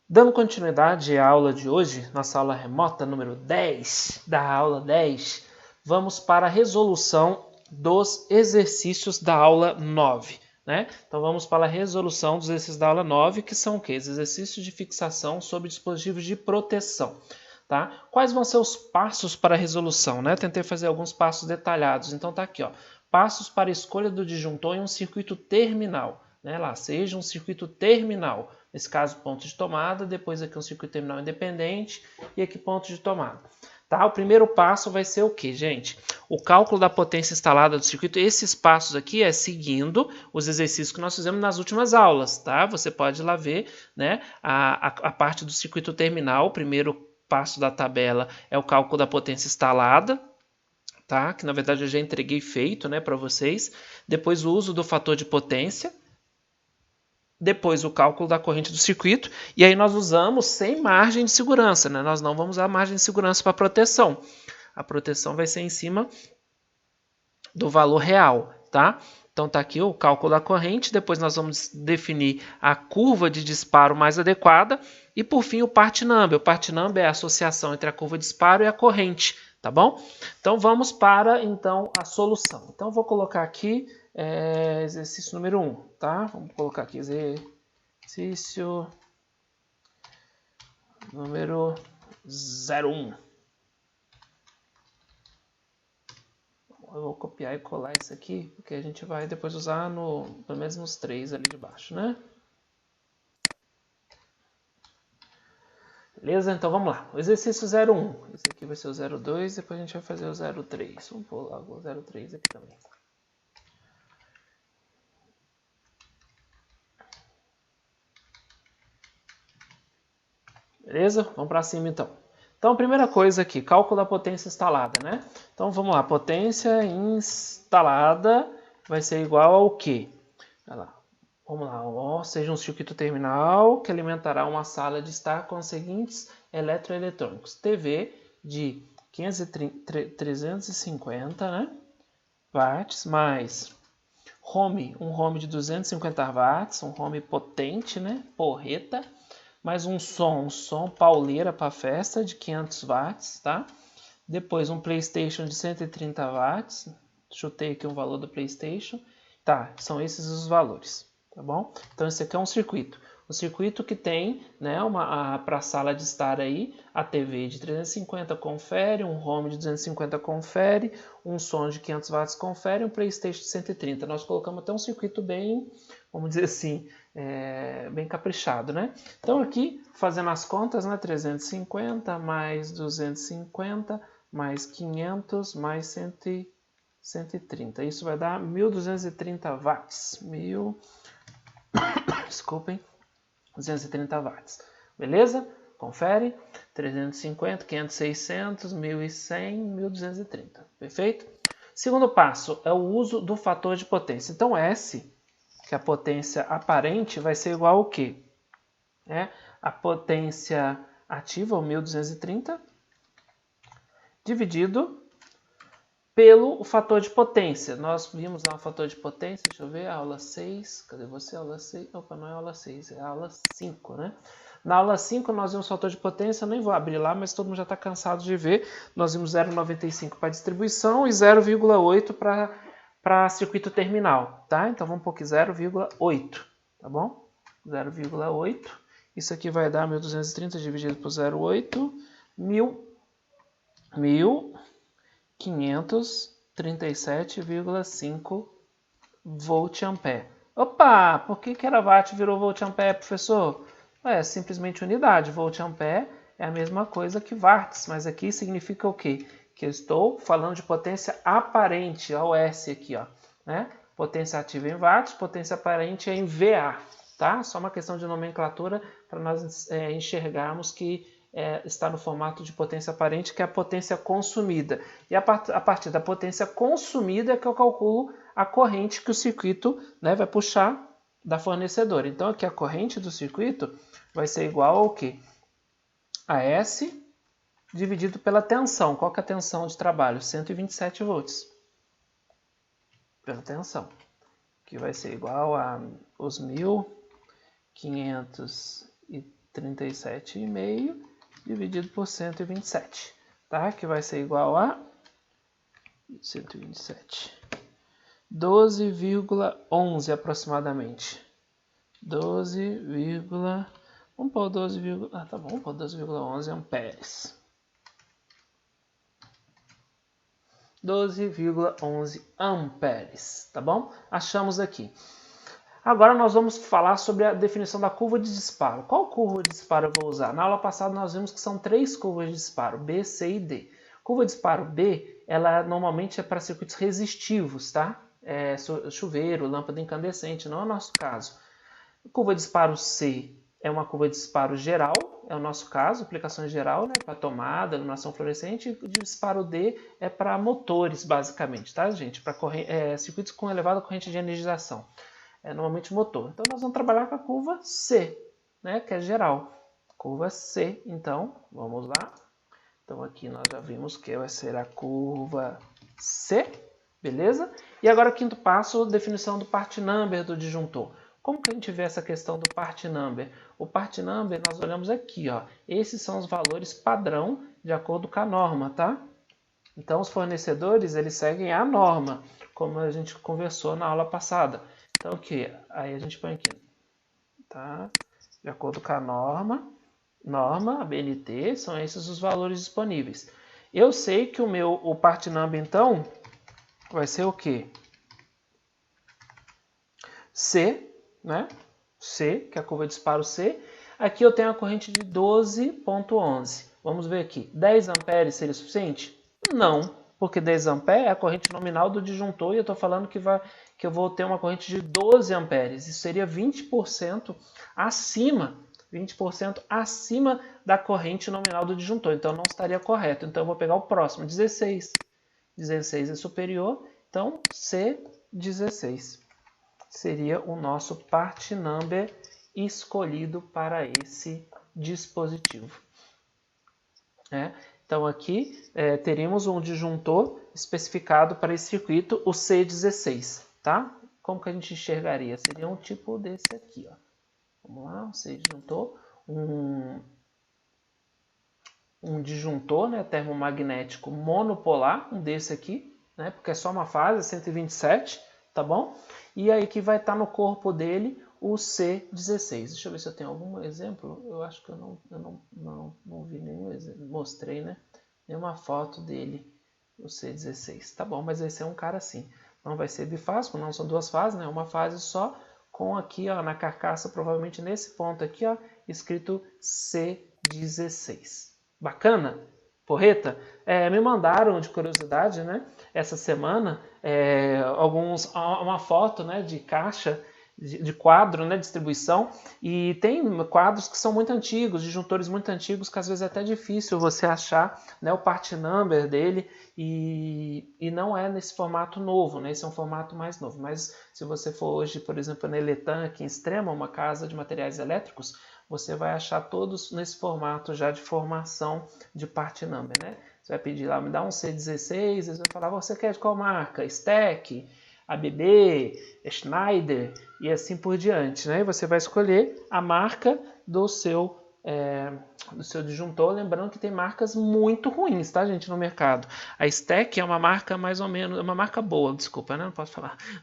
Dando continuidade à aula de hoje, nossa aula remota número 10, da aula 10, vamos para a resolução dos exercícios da aula 9. Né? Então vamos para a resolução dos exercícios da aula 9, que são o quê? Os exercícios de fixação sobre dispositivos de proteção. Tá? Quais vão ser os passos para a resolução? Né? Tentei fazer alguns passos detalhados, então tá aqui, ó. Passos para a escolha do disjuntor em um circuito terminal. Né? Lá, seja um circuito terminal. Nesse caso, ponto de tomada, depois aqui um circuito terminal independente e aqui ponto de tomada. Tá? O primeiro passo vai ser o que, gente? O cálculo da potência instalada do circuito. Esses passos aqui é seguindo os exercícios que nós fizemos nas últimas aulas. Tá? Você pode ir lá ver, né, a parte do circuito terminal. O primeiro passo da tabela é o cálculo da potência instalada. Tá? Que na verdade eu já entreguei feito, né, para vocês. Depois o uso do fator de potência. Depois o cálculo da corrente do circuito, e aí nós usamos sem margem de segurança, né? Nós não vamos usar margem de segurança para proteção. A proteção vai ser em cima do valor real, tá? Então tá aqui o cálculo da corrente, depois nós vamos definir a curva de disparo mais adequada e por fim o part number. O part number é a associação entre a curva de disparo e a corrente, tá bom? Então vamos para então a solução. Então eu vou colocar aqui exercício número 1, tá? Vamos colocar aqui exercício número 01. Eu vou copiar e colar isso aqui, porque a gente vai depois usar pelo menos nos 3 ali de baixo, né? Beleza? Então vamos lá. O exercício 01. Esse aqui vai ser o 02, depois a gente vai fazer o 03. Vamos pôr logo o 03 aqui também. Beleza? Vamos para cima então. Então, primeira coisa aqui, cálculo da potência instalada, né? Então, vamos lá. Potência instalada vai ser igual ao quê? Olha lá. Vamos lá. Ó, seja um circuito terminal que alimentará uma sala de estar com os seguintes eletroeletrônicos. TV de 350, né? watts, mais um home de 250 watts, um home potente, né? Porreta. Mais um som pauleira para festa de 500 watts, tá? Depois um PlayStation de 130 watts. Chutei aqui um valor do PlayStation. Tá, são esses os valores, tá bom? Então esse aqui é um circuito. O circuito que tem, né, para a sala de estar aí, a TV de 350 confere, um home de 250 confere, um som de 500 watts confere, um PlayStation de 130. Nós colocamos até um circuito bem, vamos dizer assim, bem caprichado, né? Então aqui, fazendo as contas, né, 350 mais 250 mais 500 mais 130. Isso vai dar 1.230 watts. Desculpem. 230 watts. Beleza? Confere. 350, 500, 600, 1.100, 1.230. Perfeito? Segundo passo é o uso do fator de potência. Então, S, que é a potência aparente, vai ser igual ao quê? A potência ativa, o 1.230, dividido pelo fator de potência. Nós vimos lá o fator de potência, deixa eu ver, aula 6, cadê você? Aula 6, opa, não é aula 6, é aula 5, né? Na aula 5 nós vimos o fator de potência, eu nem vou abrir lá, mas todo mundo já está cansado de ver. Nós vimos 0,95 para distribuição e 0,8 para circuito terminal, tá? Então vamos pôr aqui 0,8, tá bom? 0,8, isso aqui vai dar 1.230 dividido por 0,8, 1.537,5 volt-ampere. Opa, por que era watt virou volt-ampere, professor? É simplesmente unidade. Volt-ampere é a mesma coisa que watts, mas aqui significa o quê? Que eu estou falando de potência aparente, ó, o S aqui, ó, né? Potência ativa em watts, potência aparente é em VA, tá? Só uma questão de nomenclatura para nós enxergarmos que está no formato de potência aparente, que é a potência consumida. E a partir da potência consumida é que eu calculo a corrente que o circuito, né, vai puxar da fornecedora. Então aqui a corrente do circuito vai ser igual ao quê? A S dividido pela tensão. Qual que é a tensão de trabalho? 127 volts. Pela tensão. Que vai ser igual a os 1.537 37,5 dividido por 127, tá? Que vai ser igual a 127. 12,11 aproximadamente. 12, vamos pôr 12, tá bom, vamos pôr 12,11 amperes. 12,11 amperes, tá bom? Achamos aqui. Agora nós vamos falar sobre a definição da curva de disparo. Qual curva de disparo eu vou usar? Na aula passada nós vimos que são 3 curvas de disparo, B, C e D. Curva de disparo B, ela normalmente é para circuitos resistivos, tá? Chuveiro, lâmpada incandescente, não é o nosso caso. Curva de disparo C é uma curva de disparo geral, é o nosso caso, aplicação geral, né, para tomada, iluminação fluorescente. E de disparo D é para motores, basicamente, tá, gente? Para circuitos com elevada corrente de energização. É normalmente motor. Então nós vamos trabalhar com a curva C, né, que é geral. Curva C, então, vamos lá. Então aqui nós já vimos que vai ser a curva C, beleza? E agora o quinto passo, definição do part number do disjuntor. Como que a gente vê essa questão do part number? O part number nós olhamos aqui, ó. Esses são os valores padrão de acordo com a norma, tá? Então os fornecedores, eles seguem a norma, como a gente conversou na aula passada. Então o que? Aí a gente põe aqui, tá? De acordo com a norma, a BNT, são esses os valores disponíveis. Eu sei que o part number, então, vai ser o quê? C, né? C, que é a curva de disparo C. Aqui eu tenho a corrente de 12,11. Vamos ver aqui. 10 amperes seria suficiente? Não, porque 10 amperes é a corrente nominal do disjuntor e eu estou falando que eu vou ter uma corrente de 12 amperes. Isso seria 20% acima da corrente nominal do disjuntor. Então não estaria correto. Então eu vou pegar o próximo, 16. 16 é superior, então C16 seria o nosso part number escolhido para esse dispositivo. Então aqui teríamos um disjuntor especificado para esse circuito, o C16, tá? Como que a gente enxergaria? Seria um tipo desse aqui, ó. Vamos lá, um C disjuntor, um disjuntor, né, termomagnético monopolar, um desse aqui, né, porque é só uma fase, 127, tá bom? E aí que vai estar no corpo dele o C16. Deixa eu ver se eu tenho algum exemplo. Eu acho que eu não vi nenhum exemplo. Mostrei, né? Nenhuma foto dele, o C16. Tá bom, mas vai ser um cara assim. Não vai ser bifásico, não são duas fases, né? Uma fase só com aqui, ó, na carcaça, provavelmente nesse ponto aqui, ó, escrito C16. Bacana? Porreta? Me mandaram de curiosidade, né, essa semana, uma foto, né, de caixa, de quadro, né, distribuição, e tem quadros que são muito antigos, disjuntores muito antigos, que às vezes é até difícil você achar, né, o part number dele, e não é nesse formato novo, né, esse é um formato mais novo. Mas se você for hoje, por exemplo, na Eletan, aqui em Extrema, uma casa de materiais elétricos, você vai achar todos nesse formato já de formação de part number, né? Você vai pedir lá, me dá um C16, eles vão falar, você quer de qual marca? Stack, ABB, Schneider e assim por diante, né? E você vai escolher a marca do seu disjuntor, lembrando que tem marcas muito ruins, tá, gente, no mercado. A Stack é uma marca mais ou menos, uma marca boa, desculpa, né?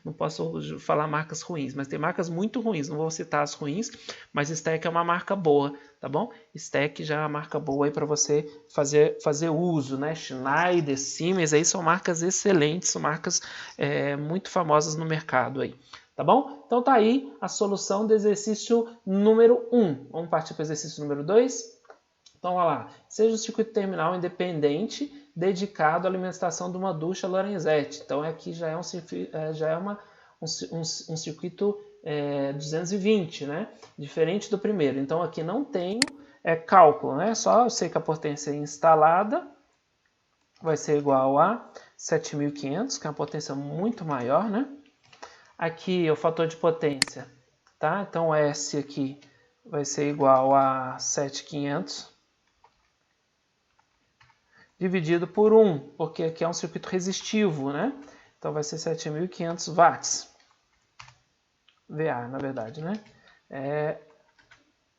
Não posso falar marcas ruins, mas tem marcas muito ruins, não vou citar as ruins, mas Stack é uma marca boa, tá bom? Stack já é uma marca boa aí para você fazer uso, né? Schneider, Siemens, aí são marcas excelentes, são marcas muito famosas no mercado aí. Tá bom? Então tá aí a solução do exercício número 1. Vamos partir para o exercício número 2? Então, olha lá. Seja o circuito terminal independente dedicado à alimentação de uma ducha Lorenzetti. Então, aqui já é um circuito 220, né? Diferente do primeiro. Então, aqui não tenho cálculo, né? Só eu sei que a potência instalada vai ser igual a 7.500, que é uma potência muito maior, né? Aqui o fator de potência, tá? Então S aqui vai ser igual a 7.500 dividido por 1, porque aqui é um circuito resistivo, né? Então vai ser 7.500 watts. VA, na verdade, né?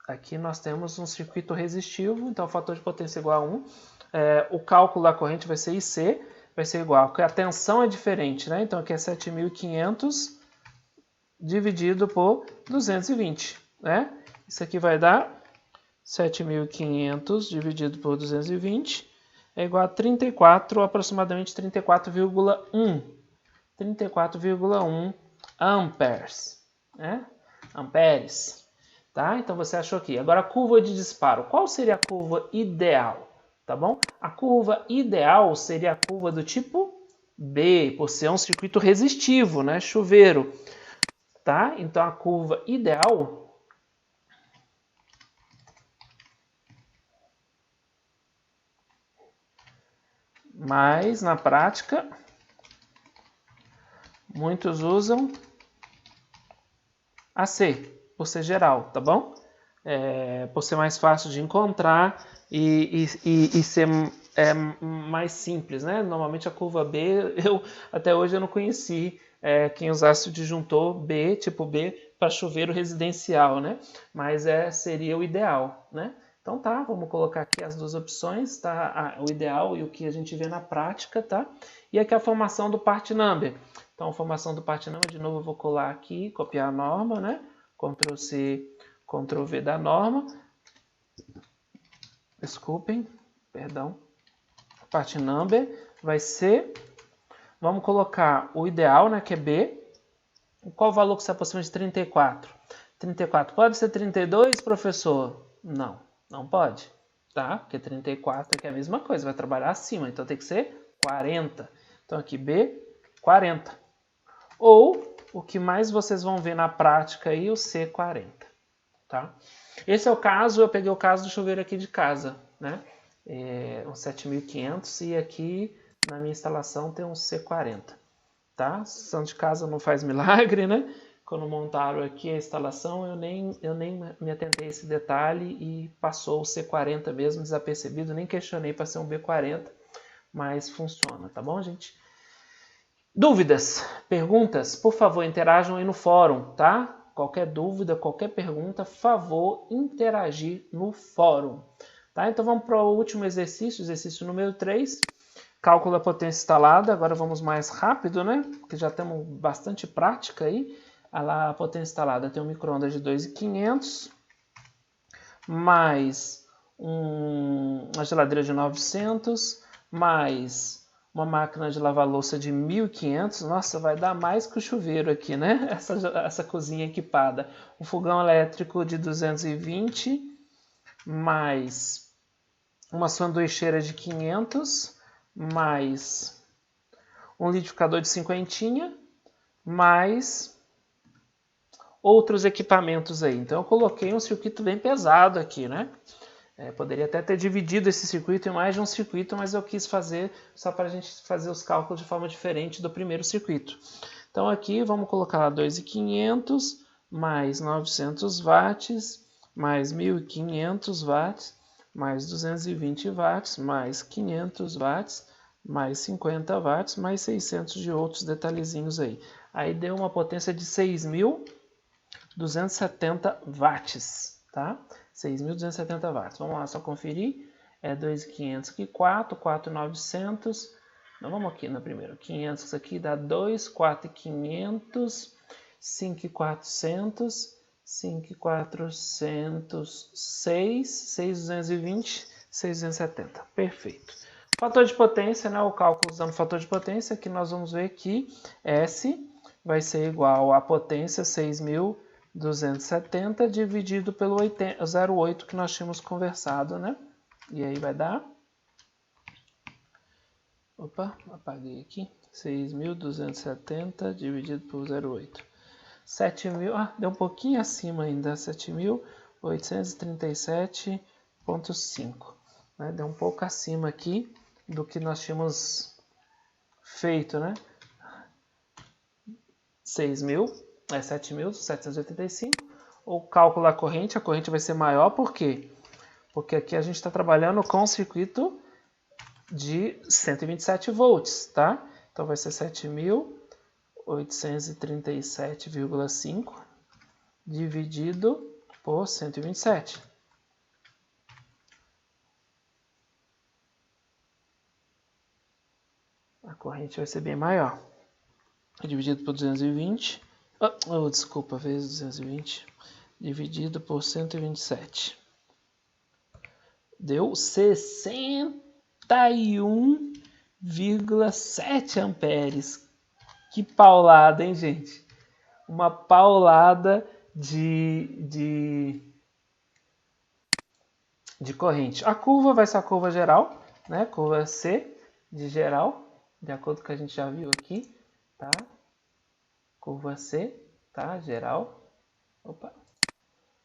aqui nós temos um circuito resistivo, então o fator de potência é igual a 1. O cálculo da corrente vai ser IC, vai ser igual, porque a tensão é diferente, né? Então aqui é 7.500 dividido por 220, né? Isso aqui vai dar 7.500 dividido por 220 é igual a 34, aproximadamente 34,1. 34,1 amperes, né? Amperes, tá? Então você achou aqui. Agora a curva de disparo. Qual seria a curva ideal? Tá bom? A curva ideal seria a curva do tipo B, por ser um circuito resistivo, né? Chuveiro, tá? Então a curva ideal, mas na prática muitos usam AC, por ser geral, tá bom? Por ser mais fácil de encontrar e ser mais simples, né? Normalmente a curva B, até hoje eu não conheci quem usasse o disjuntor B, tipo B, para chuveiro residencial, né? Mas seria o ideal, né? Então tá, vamos colocar aqui as duas opções, tá? O ideal e o que a gente vê na prática, tá? E aqui a formação do part number. Então a formação do part number, de novo eu vou colar aqui, copiar a norma, né? Ctrl C, Ctrl V da norma. Desculpem, perdão. Part number vai ser, vamos colocar o ideal, né, que é B. Qual o valor que se aproxima de 34? 34 pode ser 32, professor? Não, não pode, tá? Porque 34 aqui é a mesma coisa, vai trabalhar acima, então tem que ser 40. Então aqui B, 40. Ou o que mais vocês vão ver na prática aí, o C40, tá? Esse é o caso, eu peguei o caso do chuveiro aqui de casa, né? Um 7.500 e aqui na minha instalação tem um C40, tá? Santo de casa não faz milagre, né? Quando montaram aqui a instalação, eu nem me atentei a esse detalhe e passou o C40 mesmo desapercebido, nem questionei para ser um B40, mas funciona, tá bom, gente? Dúvidas, perguntas, por favor, interajam aí no fórum, tá? Qualquer dúvida, qualquer pergunta, favor interagir no fórum. Tá? Então vamos para o último exercício número 3. Cálculo da potência instalada. Agora vamos mais rápido, né? Porque já temos bastante prática aí. A potência instalada tem um micro-ondas de 2.500, mais uma geladeira de 900, mais uma máquina de lavar louça de 1.500, nossa, vai dar mais que o chuveiro aqui, né? Essa cozinha equipada. Um fogão elétrico de 220, mais uma sanduicheira de 500, mais um liquidificador de 50, mais outros equipamentos aí. Então eu coloquei um circuito bem pesado aqui, né? Poderia até ter dividido esse circuito em mais de um circuito, mas eu quis fazer só para a gente fazer os cálculos de forma diferente do primeiro circuito. Então aqui vamos colocar lá 2.500 mais 900 watts, mais 1.500 watts, mais 220 watts, mais 500 watts, mais 50 watts, mais 600 de outros detalhezinhos aí. Aí deu uma potência de 6.270 watts, tá? 6.270 watts. Vamos lá, só conferir. 2.500 aqui, 4.900. Não, vamos aqui na primeira. 500 aqui dá 2, 4.500, 5.400, 5.400, 6.220, 6.270. Perfeito. Fator de potência, né? O cálculo usando fator de potência, que nós vamos ver que S vai ser igual a potência 6.270 dividido pelo 0,8 que nós tínhamos conversado, né? E aí vai dar... Opa, apaguei aqui. 6.270 dividido por 0,8. 7.000... deu um pouquinho acima ainda. 7.837,5. Né? Deu um pouco acima aqui do que nós tínhamos feito, né? 7.785. O cálculo da corrente, a corrente vai ser maior, por quê? Porque aqui a gente está trabalhando com um circuito de 127 volts, tá? Então vai ser 7.837,5 dividido por 127. A corrente vai ser bem maior. Dividido por 220. Desculpa, vezes 220. Dividido por 127. Deu 61,7 amperes. Que paulada, hein, gente? Uma paulada de corrente. A curva vai ser a curva geral, né? Curva C de geral, de acordo com o que a gente já viu aqui, tá? Curva C, tá? Geral. Opa.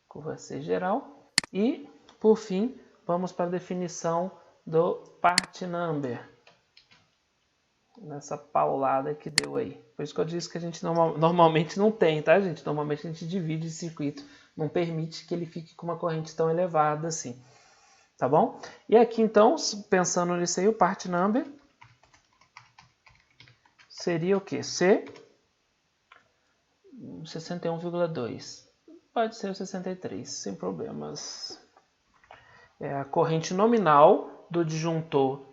Curva C geral. E, por fim, vamos para a definição do part number. Nessa paulada que deu aí. Por isso que eu disse que a gente normalmente não tem, tá, gente? Normalmente a gente divide o circuito. Não permite que ele fique com uma corrente tão elevada assim. Tá bom? E aqui, então, pensando nisso aí, o part number seria o quê? C 61,2. Pode ser o 63, sem problemas. A corrente nominal do disjuntor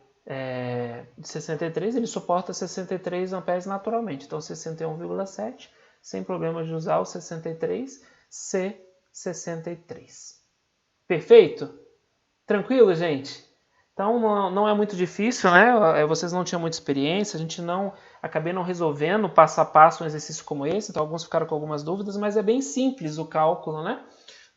de 63, ele suporta 63 amperes naturalmente. Então, 61,7, sem problemas de usar o 63, C63. Perfeito? Tranquilo, gente? Então, não é muito difícil, né? Vocês não tinham muita experiência, acabei não resolvendo passo a passo um exercício como esse, então alguns ficaram com algumas dúvidas, mas é bem simples o cálculo, né?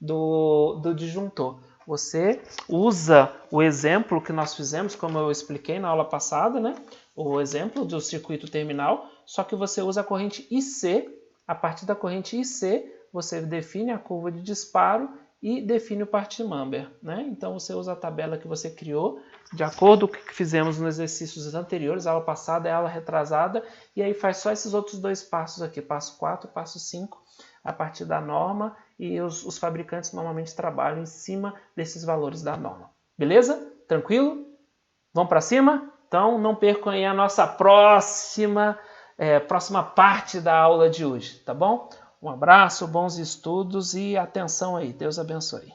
do disjuntor. Você usa o exemplo que nós fizemos, como eu expliquei na aula passada, né? O exemplo do circuito terminal, só que você usa a corrente IC. A partir da corrente IC, você define a curva de disparo e define o part number, né? Então você usa a tabela que você criou, de acordo com o que fizemos nos exercícios anteriores, a aula passada e a aula retrasada, e aí faz só esses outros dois passos aqui, passo 4 e passo 5, a partir da norma, e os fabricantes normalmente trabalham em cima desses valores da norma. Beleza? Tranquilo? Vamos para cima? Então não percam aí a nossa próxima parte da aula de hoje, tá bom? Um abraço, bons estudos e atenção aí. Deus abençoe.